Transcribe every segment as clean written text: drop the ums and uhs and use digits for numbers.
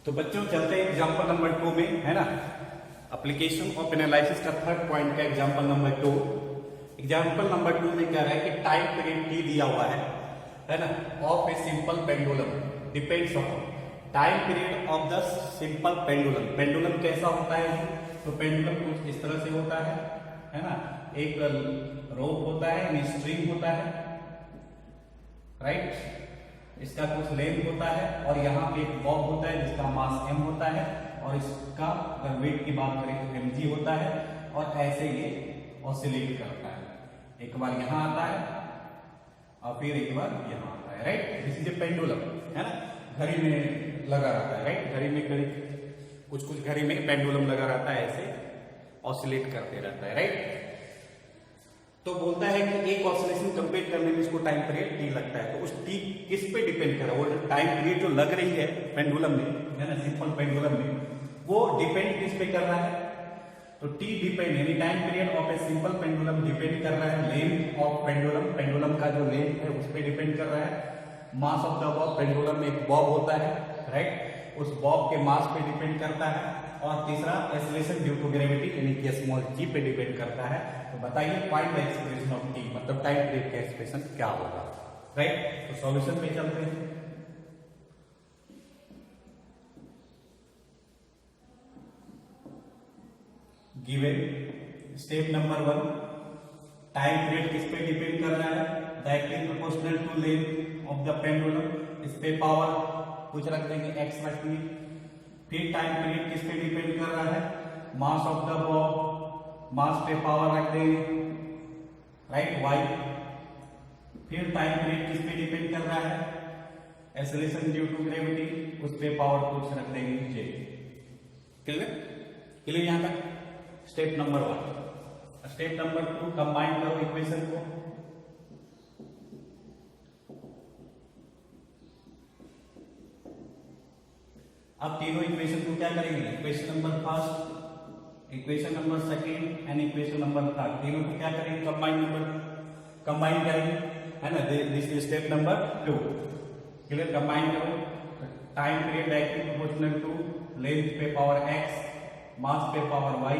तो बच्चों चलते हैं एग्जाम्पल नंबर 2 में, है ना। एप्लीकेशन ऑफ एनालिसिस का थर्ड पॉइंट का एग्जाम्पल नंबर 2। एग्जाम्पल नंबर 2 में क्या रहा है कि टाइम पीरियड टी दिया हुआ है ना, of a simple pendulum depends on time period of the simple pendulum. Pendulum कैसा होता है? तो पेंडुलम कुछ इस तरह से होता है ना। एक रोप होता है, स्ट्रिंग होता है, राइट। इसका कुछ लेंथ होता है और यहाँ पे एक बॉब होता है जिसका मास m होता है और इसका अगर वेट की बात करें तो mg होता है और ऐसे ये ऑसिलेट करता है। एक बार यहाँ आता है और फिर एक बार यहाँ आता है, right. This is a pendulum, है ना। घड़ी में लगा रहता है, राइट। घड़ी में कुछ घड़ी में पेंडुलम लगा रहता है, ऐसे ऑसिलेट करते रहता है, राइट। तो बोलता है कि एक ऑसिलेशन कंप्लीट करने में इसको टाइम पीरियड टी लगता है। तो उस टी किस पे डिपेंड कर रहा है? वो टाइम पीरियड जो लग रही है पेंडुलम में, है ना, सिंपल पेंडुलम में, वो डिपेंड किस पे कर रहा है? तो टी डिपेंड यानी time period of a simple pendulum depend कर रहा है लेंथ ऑफ पेंडुलम। पेंडुलम का जो लेंथ है उस पे डिपेंड कर रहा है। Mass of the Bob, pendulum में एक बॉब होता है, राइट, उस बॉब के मास पे डिपेंड करता है। और तीसरा एक्सेलरेशन ड्यू टू ग्रेविटी यानी कि स्मॉल जी पे डिपेंड करता है। तो बताइए find the expression of T, मतलब टाइम पीरियड का एक्सप्रेशन क्या होगा, राइट। तो सॉल्यूशन पे चलते हैं। Given step number 1, time period किस पे डिपेंड कर रहा है? Directly proportional to length of the pendulum. इस पे पावर कुछ रख देंगे, x रख देंगे। फिर टाइम पीरियड किस पे डिपेंड कर रहा है? मास ऑफ द बॉब, मास पे पावर रख देंगे, राइट, y। फिर टाइम पीरियड किस पे डिपेंड कर रहा है? एक्सेलरेशन ड्यू टू ग्रेविटी, उस पे पावर कुछ रख देंगे, j। क्लियर? क्लियर यहां तक? Step number 1। Step number 2, combine करो इक्वेशन को। अब तीनों इक्वेशन को क्या करेंगे? Equation number first, equation number second and equation number third, तीनों को क्या करेंगे? कंबाइन करेंगे, है ना। This is step number 2। Clear? Combine करो। Time period directly proportional to length पे पावर x, मास पे power y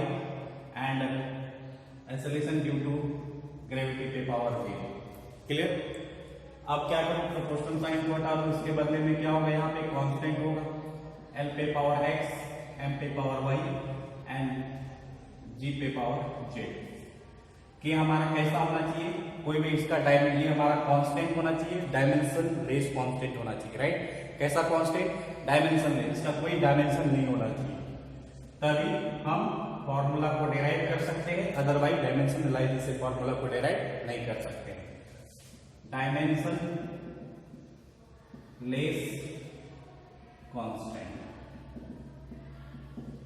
and acceleration due to gravity पे पावर v। क्लियर? अब क्या करूं? प्रोपोर्शनल साइन को हटा दो, इसके बदले में क्या होगा? यहाँ पे कांस्टेंट होगा, l पे पावर x, m पे पावर y एंड g पे पावर z। कि हमारा कैसा होना चाहिए? कोई भी इसका डायमेंशन, ये हमारा कांस्टेंट होना चाहिए, डायमेंशन लेस कांस्टेंट होना चाहिए, राइट। कैसा कांस्टेंट? डायमेंशन लेस, इसका कोई डायमेंशन नहीं होना चाहिए, तभी हम फॉर्मूला को डिराइव कर सकते हैं। अदरवाइज डायमेंशन एनालिसिस से फॉर्मूला को डिराइव नहीं कर सकते। Dimension less constant.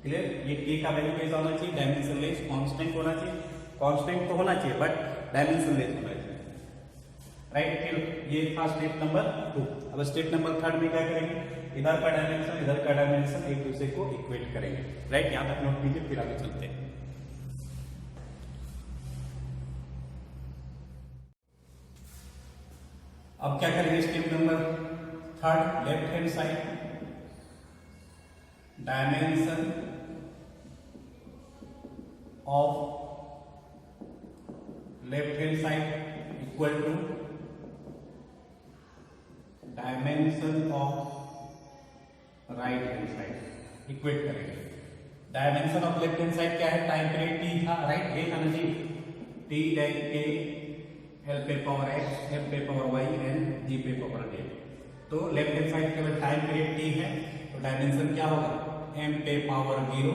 क्लियर? ये k का वैल्यू कैसा होना चाहिए? डायमेंशन लेस कांस्टेंट होना चाहिए। कांस्टेंट तो होना चाहिए बट डायमेंशन लेस होना चाहिए, राइट। फिर ये था स्टेप नंबर 2। अब स्टेप नंबर 3 में क्या करेंगे? इधर का डायमेंशन, इधर का डायमेंशन एक दूसरे को इक्वेट करेंगे, राइट। यहां तक नोट कीजिए, फिर आगे चलते हैं। अब क्या करेंगे? Step number 3, left hand side dimension of left hand side equal to dimension of right hand side. Equate करेंगे। Dimension of left hand side क्या है? टाइम पीरियड टी था, राइट। ये था ना जी, टी डेक के एल पे पावर x, एम पे पावर y एंड जी पे पावर j। तो लेफ्ट हैंड साइड केवल टाइम पीरियड टी है, तो डायमेंशन क्या होगा? m पे पावर 0,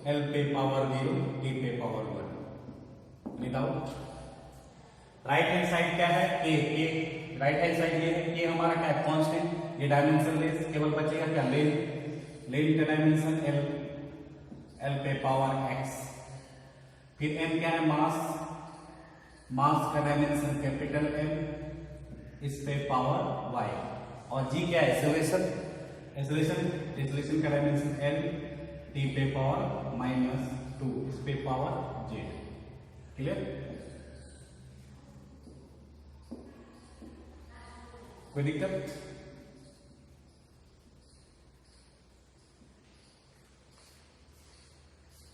l पे पावर 0, t पे पावर 1। बताओ राइट हैंड साइड क्या है? k। राइट हैंड साइड ये है, k हमारा क्या है? कांस्टेंट। ये डायमेंशन लेस, केवल बचेगा क्या? लेंथ का डायमेंशन l पे पावर x। फिर m क्या है? मास का डायमेंशन कैपिटल M, इस पे पावर y। और g क्या है? एक्सेलरेशन का डायमेंशन l, t पे पावर -2, इस पे पावर z। क्लियर? कोई दिक्कत?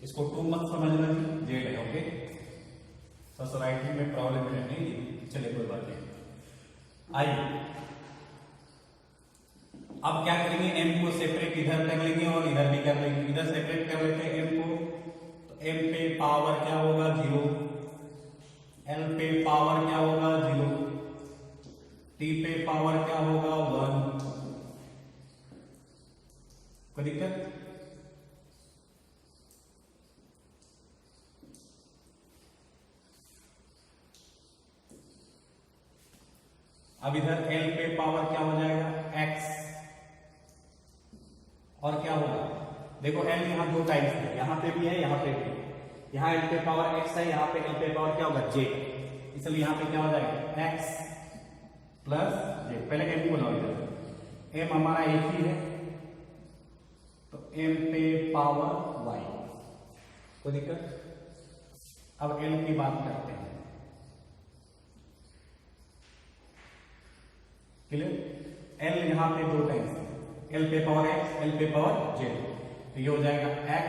इसको 2 मत समझना, जेड है। ओके, सो राइटिंग में प्रॉब्लम नहीं, चलिए कोई बात नहीं। आइए अब क्या करेंगे, एम को सेपरेट इधर कर लेंगे और इधर भी कर लेंगे। इधर सेपरेट कर लेते हैं एम को, तो एम पे पावर क्या होगा 0, एल पे पावर क्या होगा 0, टी पे पावर क्या होगा 1। कोई दिक्कत? अब इधर एल पे पावर क्या हो जाएगा x, और क्या होगा, देखो एल यहां 2 टाइम्स है, यहां पे भी है यहां पे भी है। यहां एल पे पावर x है, यहां पे एल पे पावर क्या होगा j, इसलिए यहां पे क्या हो जाएगा x प्लस j। पहले m को लाओ इधर, m हमारा एक ही है तो m पे पावर y। कोई दिक्कत? अब l की बात करते हैं, क्लियर? l यहां पे 2 टाइम्स, l पे पावर x, l पे पावर j, तो ये हो जाएगा x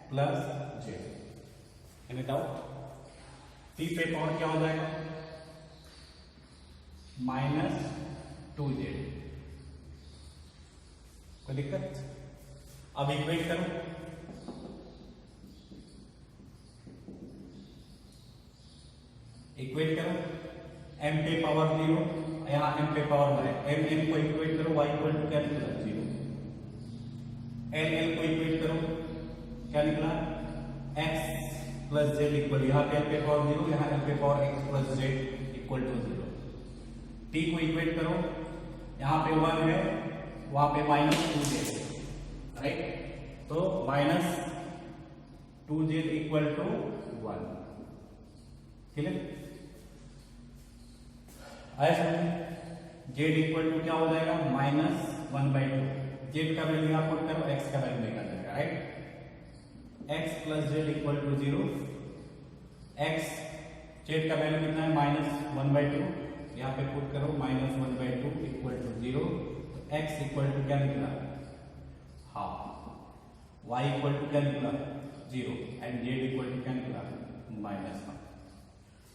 plus j। Any doubt? t पे पावर क्या हो जाएगा -2j। कोई दिक्कत? अब इक्वेट करो, इक्वेट करो, m पे पावर 0, यहाँ m पे पावर है, m को इक्वेट करो, y इक्वल टू क्या निकला 0, l को इक्वेट करो, क्या निकला x प्लस z इक्वल, यहाँ पे l पे पावर 0, यहाँ l पे power x plus z equal to 0। t को इक्वेट करो, यहाँ पे 1 है, वहां पे -2z है, राइट? तो -2z इक्वल टू 1। क्लियर? आया समझ? जेड इक्वल टू क्या हो जाएगा -1/2। जेड का वैल्यू आप पुट करो, एक्स का वैल्यू निकाल जाएगा, right? X plus Z equal to 0। X Z का वैल्यू कितना है -1/2, यहाँ पे पुट करो -1/2 इक्वल टू 0। तो एक्स इक्वल टू क्या निकला हाफ, वाई इक्वल टू क्या निकला 0 एंड जेड इक्वल टू क्या निकला -1।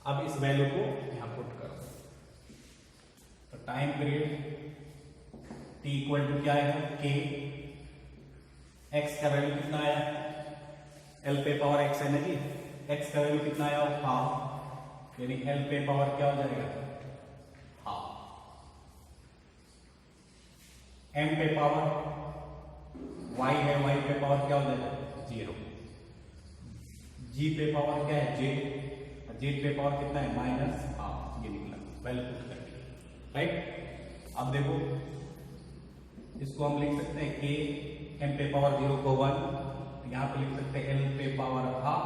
अब इस वैल्यू को यहाँ पुट करो, तो time period t equal to क्या आएगा k, x का वैल्यू कितना आया, l पे पावर x है ना जी, x का वैल्यू कितना आया हाफ, यानी l पे पावर क्या हो जाएगा हाफ। m पे पावर y है, y पे पावर क्या हो जाएगा 0। g पे पावर क्या है j, z पे पावर कितना है -हाफ, ये निकला वैल्यू पुट करके, राइट? अब देखो इसको हम लिख सकते हैं k, m पे पावर 0 को 1, यहाँ पे लिख सकते हैं l पे पावर हाफ,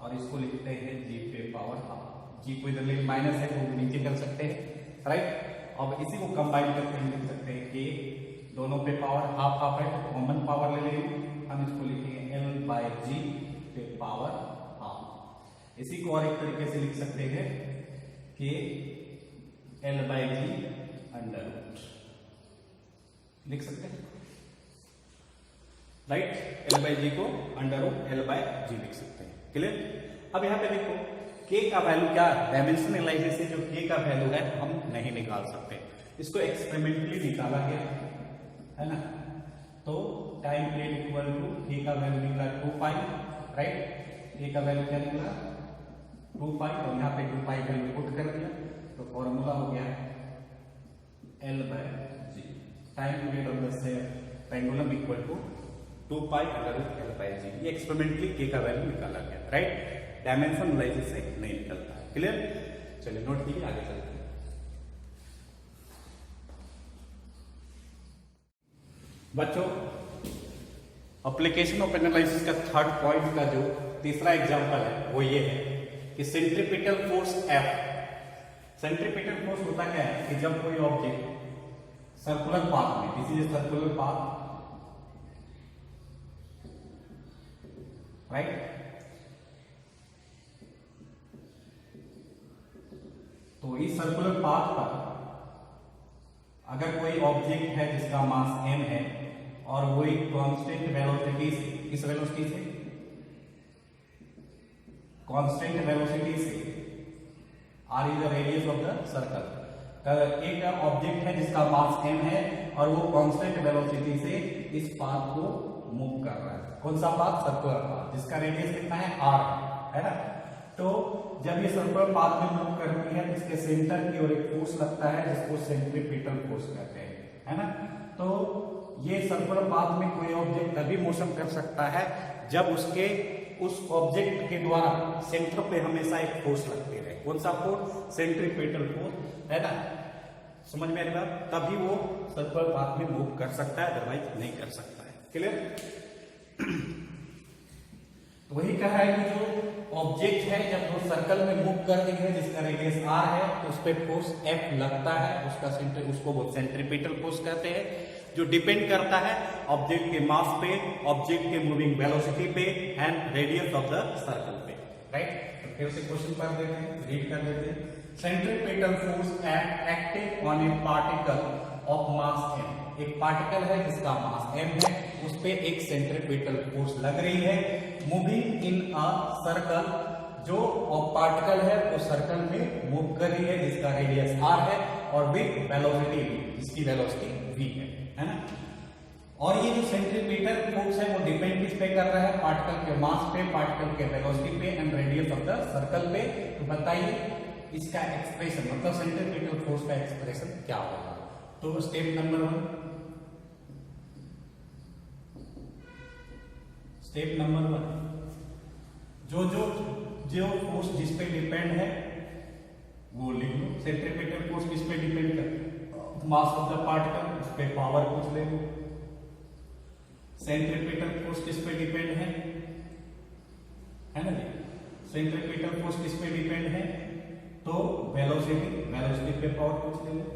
और इसको लिखते हैं g पे पावर हाफ। g को इधर ले माइनस है तो नीचे कर सकते हैं, राइट? अब इसी को कंबाइन करके हम लिख सकते हैं k, दोनों पे पावर हाफ हाफ है तो कॉमन पावर ले लेंगे, हम इसको लिखेंगे l/g पे पावर हाफ। इसी को और एक तरीके से लिख सकते हैं कि l/g अंडर रूट, लिख सकते हैं, राइट? l/g को अंडर रूट l/g लिख सकते हैं। क्लियर? अब यहाँ पे देखो k का वैल्यू क्या, डायमेंशन एनालिसिस से जो k का वैल्यू है हम नहीं निकाल सकते, इसको एक्सपेरिमेंटली निकाला गया है ना। तो time period equal to k का वैल्यू निकला 2π, राइट? k का वैल्यू क्या निकला 2π, और यहाँ पे 2π वैल्यू पुट कर दिया, तो फॉर्मूला हो गया l/g। Time period of the pendulum equal to 2π under root l/g। ये एक्सपेरिमेंटली k का वैल्यू निकाला गया, राइट? डायमेंशन एनालिसिस से नहीं निकलता है। क्लियर? चलिए नोट कीजिए, आगे चलते हैं। बच्चों, एप्लीकेशन ऑफ एनालिसिस का थर्ड पॉइंट का जो तीसरा एग्जांपल है वो ये है कि centripetal force F। Centripetal force होता क्या है कि जब कोई ऑब्जेक्ट सर्कुलर पाथ में, this is a circular path, right? तो इस सर्कुलर पाथ पर अगर कोई ऑब्जेक्ट है जिसका मास m है और वो एक कांस्टेंट वेलोसिटी से, किस वेलोसिटी से कांस्टेंट वेलोसिटी से, r is the radius of the circle, एक ऑब्जेक्ट है जिसका मास m है और वो कांस्टेंट वेलोसिटी से इस पाथ को मूव कर रहा है। कौन सा पाथ? सर्कुलर पाथ, जिसका रेडियस कितना है? r है ना। तो जब ये सर्कुलर पाथ में मूव करती है तो इसके सेंटर की ओर एक फोर्स लगता है जिसको सेंट्रीपिटल फोर्स कहते हैं, है ना। तो ये सर्कुलर पाथ में कोई ऑब्जेक्ट तभी मोशन कर सकता है जब उसके उस ऑब्जेक्ट के द्वारा सेंटर पे हमेशा एक फोर्स लगती रहे। कौन सा फोर्स? सेंट्रीपिटल फोर्स, है ना। समझ में आ रहा? तभी वो सर्कुलर पाथ में मूव कर सकता है, अदरवाइज नहीं कर सकता है। क्लियर? तो वही कहा है कि जो ऑब्जेक्ट है जब वो सर्कल में मूव कर रही है जिसका रेडियस r है तो उस पर फोर्स F लगता है, उसका सेंटर, उसको वो सेंट्रीपिटल फोर्स कहते हैं, जो डिपेंड करता है ऑब्जेक्ट के मास पे, ऑब्जेक्ट के मूविंग वेलोसिटी पे and radius of the circle पे, राइट। तो फिर से क्वेश्चन पढ़ देते हैं, रीड कर देते हैं। Centripetal force acting on A particle of mass m, एक पार्टिकल है जिसका मास m है, उस पे एक सेंट्रीपिटल फोर्स लग रही है, मूविंग इन अ सर्कल, जो पार्टिकल है वो सर्कल में मूव कर रही है जिसका रेडियस r है और विद वेलोसिटी v, जिसकी वेलोसिटी v है ना। और ये जो सेंट्रीपिटल फोर्स है वो डिपेंड किस पे कर रहा है? पार्टिकल के मास पे, पार्टिकल के वेलोसिटी पे and radius of the circle पे। तो बताइए इसका एक्सप्रेशन, मतलब सेंट्रीपिटल फोर्स का एक्सप्रेशन क्या होगा? तो स्टेप नंबर 1, स्टेप नंबर 1, जो फोर्स जिस पे डिपेंड है वो लिख लो। सेंट्रीपिटल फोर्स किस पे डिपेंड करता है? मास ऑफ द पार्टिकल, उस पे पावर कुछ ले लो। सेंट्रीपिटल फोर्स किस पे डिपेंड है ना जी? सेंट्रीपिटल फोर्स किस पे डिपेंड है? तो वेलोसिटी, वेलोसिटी पे पावर कुछ ले लो।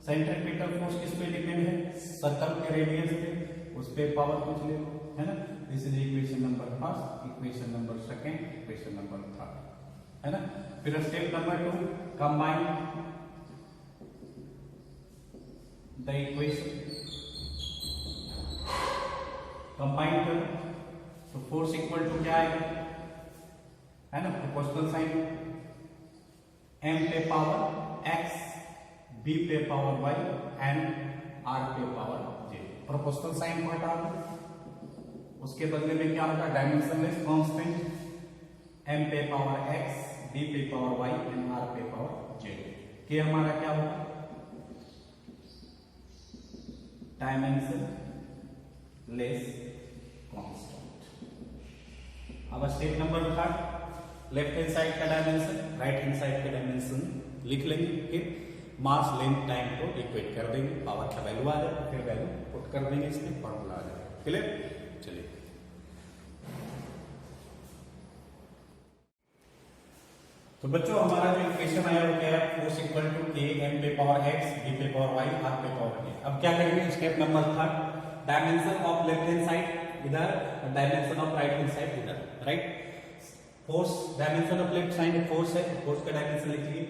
सेंट्रीपिटल फोर्स किस पे डिपेंड है? सर्कल के रेडियस पे, उस पे पावर कुछ ले लो, है ना। This is equation number first, equation number second, equation number third, है ना। फिर step number 2, combine the equation, combine करो तो फोर्स इक्वल टू क्या आएगा? है ना, प्रोपोर्शनल साइन, m पे पावर x, b पे पावर y एंड r पे पावर j। प्रोपोर्शनल साइन को हटा दो, उसके बदले में क्या होगा? डायमेंशनलेस कांस्टेंट, m पे पावर x, b पे पावर y एंड r पे पावर j। के हमारा क्या होगा? Dimensionless constant. अब step number 3, left hand side का डायमेंशन, राइट हैंड साइड का डायमेंशन लिख लेंगे, फिर मास लेंथ टाइम को इक्वेट कर देंगे, पावर का वैल्यू आ जाएगा, फिर वैल्यू पुट कर देंगे, इसमें फॉर्मूला आ जाएगा। क्लियर? चलिए तो बच्चों हमारा जो इक्वेशन आया वो क्या है? Force equal to K m पे पावर x, b पे पावर y, r पे पावर j। अब क्या करेंगे? Step number 3, dimension of left hand side इधर, dimension of right hand side इधर, right. Force, dimension of left side force है, force का डायमेंशन लिखिए।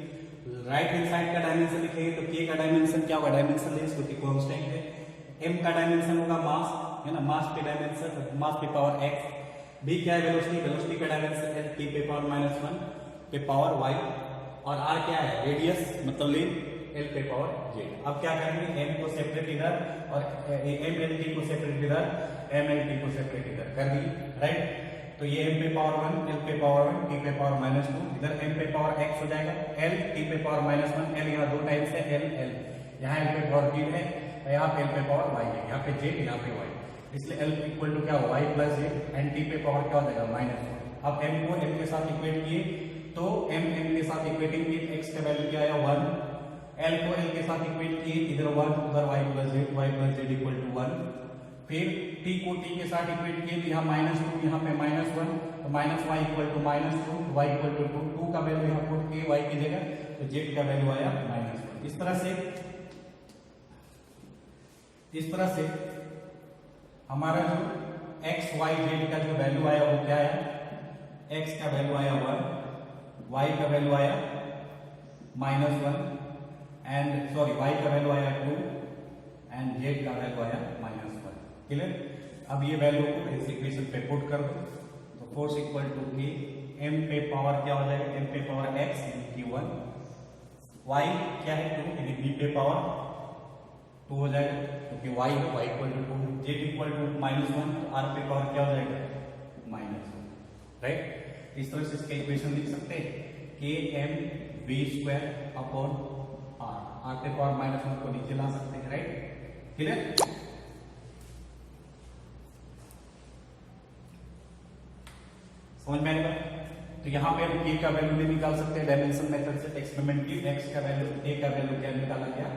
राइट हैंड साइड का डायमेंशन लिखेंगे तो k का डायमेंशन क्या होगा? डायमेंशन लेस, क्योंकि कांस्टेंट है। m का डायमेंशन होगा मास, है ना, मास पे डायमेंशन, मास पे पावर x। b क्या है? वेलोसिटी, वेलोसिटी का डायमेंशन है t पे पावर -1 पे पावर y, और r क्या है? रेडियस मतलब लेंथ, l पे पावर j। अब क्या करेंगे? m को सेपरेट इधर और m l t को सेपरेट इधर, m l t को सेपरेट इधर कर दिए, राइट। तो ये m पे पावर 1, l पे पावर 1, t पे पावर -2, इधर m पे पावर x हो जाएगा, l t पे पावर -1, l यहाँ 2 टाइम्स है, l l यहाँ l पे पावर t है, यहाँ पे l पे पावर y है, यहाँ पे j, यहाँ पे y, इसलिए l इक्वल टू क्या हो? y plus j, and t पे पावर क्या हो जाएगा? -1। अब m को l के साथ इक्वेट किए तो m के साथ इक्वेटिंग किए, x का वैल्यू क्या आया? 1, l को l के साथ इक्वेट किए, इधर 1, उधर y plus z equal to 1। फिर t को t के साथ इक्वेट किए तो यहाँ -2, यहाँ पे -1, तो -y equal to -2, y equal to 2 का वैल्यू यहाँ पुट किए y की जगह, तो z का वैल्यू आया -1। इस तरह से हमारा जो x y z का जो वैल्यू आया वो क्या आया? x का वैल्यू आया 1, y का वैल्यू आया -1 एंड सॉरी y का वैल्यू आया 2 एंड z का वैल्यू आया -1। क्लियर? अब ये वैल्यू को इस इक्वेशन पे पुट कर दो, तो force equal to k m पे पावर क्या हो जाएगा, m पे पावर x यानी q1, y क्या है 2 यानी b पे पावर 2 हो जाएगा क्योंकि y है, y equal to 2, z equal to -1 तो r पे पावर क्या हो जाएगा -1, राइट। इस तरह से इसका इक्वेशन लिख सकते हैं k m v square upon r पे पावर -1 को नीचे ला सकते हैं, राइट, क्लियर। समझ में आएगा। तो यहाँ पे हम k का वैल्यू भी निकाल सकते हैं डायमेंशन मेथड से, एक्सपेरिमेंट की x का वैल्यू, a का वैल्यू क्या निकाला गया